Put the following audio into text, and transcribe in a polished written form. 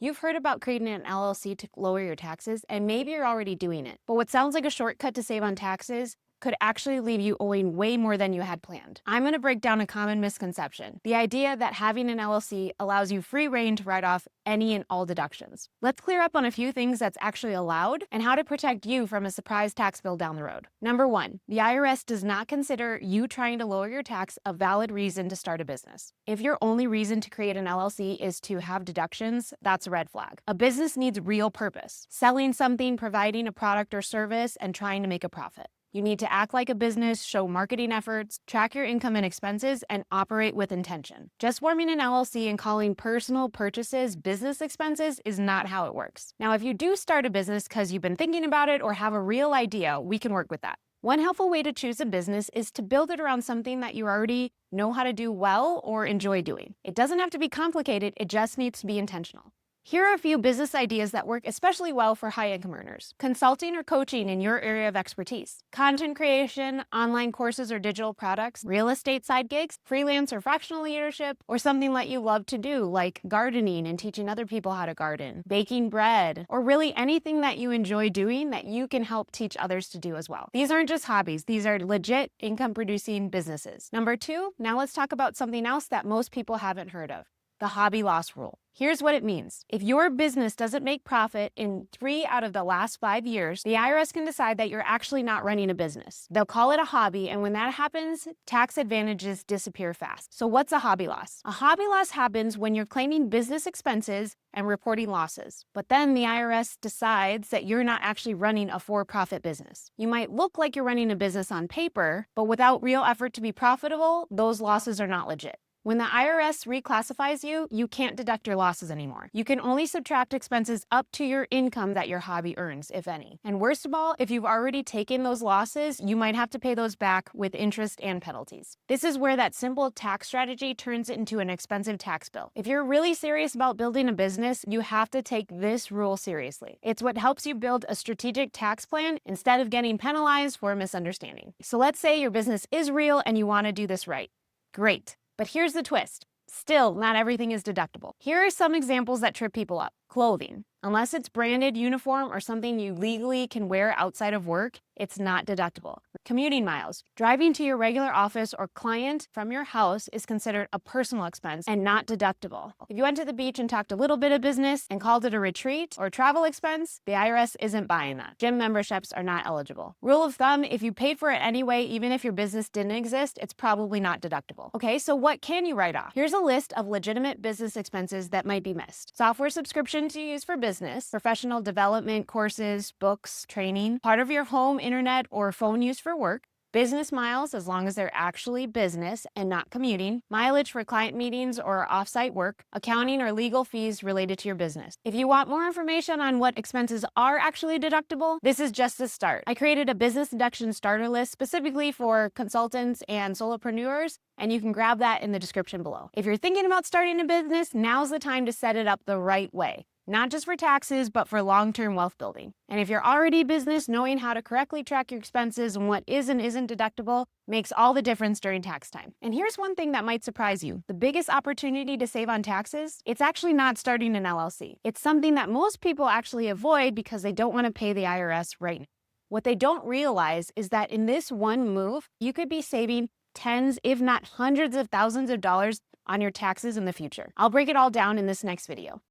You've heard about creating an LLC to lower your taxes, and maybe you're already doing it. But what sounds like a shortcut to save on taxes could actually leave you owing way more than you had planned. I'm going to break down a common misconception: the idea that having an LLC allows you free rein to write off any and all deductions. Let's clear up on a few things that's actually allowed and how to protect you from a surprise tax bill down the road. Number one, the IRS does not consider you trying to lower your tax a valid reason to start a business. If your only reason to create an LLC is to have deductions, that's a red flag. A business needs real purpose: selling something, providing a product or service, and trying to make a profit. You need to act like a business, show marketing efforts, track your income and expenses, and operate with intention. Just forming an LLC and calling personal purchases business expenses is not how it works. Now, if you do start a business because you've been thinking about it or have a real idea, we can work with that. One helpful way to choose a business is to build it around something that you already know how to do well or enjoy doing. It doesn't have to be complicated, it just needs to be intentional. Here are a few business ideas that work especially well for high-income earners: consulting or coaching in your area of expertise, content creation, online courses or digital products, real estate side gigs, freelance or fractional leadership, or something that you love to do like gardening and teaching other people how to garden, baking bread, or really anything that you enjoy doing that you can help teach others to do as well. These aren't just hobbies, these are legit income-producing businesses. Number two, now let's talk about something else that most people haven't heard of: the hobby loss rule. Here's what it means. If your business doesn't make profit in 3 out of the last 5 years, the IRS can decide that you're actually not running a business. They'll call it a hobby, and when that happens, tax advantages disappear fast. So what's a hobby loss? A hobby loss happens when you're claiming business expenses and reporting losses, but then the IRS decides that you're not actually running a for-profit business. You might look like you're running a business on paper, but without real effort to be profitable, those losses are not legit. When the IRS reclassifies you, you can't deduct your losses anymore. You can only subtract expenses up to your income that your hobby earns, if any. And worst of all, if you've already taken those losses, you might have to pay those back with interest and penalties. This is where that simple tax strategy turns into an expensive tax bill. If you're really serious about building a business, you have to take this rule seriously. It's what helps you build a strategic tax plan instead of getting penalized for a misunderstanding. So let's say your business is real and you want to do this right. Great. But here's the twist. Still, not everything is deductible. Here are some examples that trip people up. Clothing. Unless it's branded, uniform, or something you legally can wear outside of work, it's not deductible. Commuting miles. Driving to your regular office or client from your house is considered a personal expense and not deductible. If you went to the beach and talked a little bit of business and called it a retreat or travel expense, the IRS isn't buying that. Gym memberships are not eligible. Rule of thumb: if you paid for it anyway, even if your business didn't exist, it's probably not deductible. Okay, so what can you write off? Here's a list of legitimate business expenses that might be missed. Software subscription to use for business, professional development courses, books, training, part of your home, internet, or phone use for work, business miles as long as they're actually business and not commuting, mileage for client meetings or offsite work, accounting or legal fees related to your business. If you want more information on what expenses are actually deductible, this is just the start. I created a business deduction starter list specifically for consultants and solopreneurs, and you can grab that in the description below. If you're thinking about starting a business, now's the time to set it up the right way. Not just for taxes, but for long-term wealth building. And if you're already a business, knowing how to correctly track your expenses and what is and isn't deductible makes all the difference during tax time. And here's one thing that might surprise you. The biggest opportunity to save on taxes, it's actually not starting an LLC. It's something that most people actually avoid because they don't want to pay the IRS right now. What they don't realize is that in this one move, you could be saving tens, if not hundreds of thousands of dollars on your taxes in the future. I'll break it all down in this next video.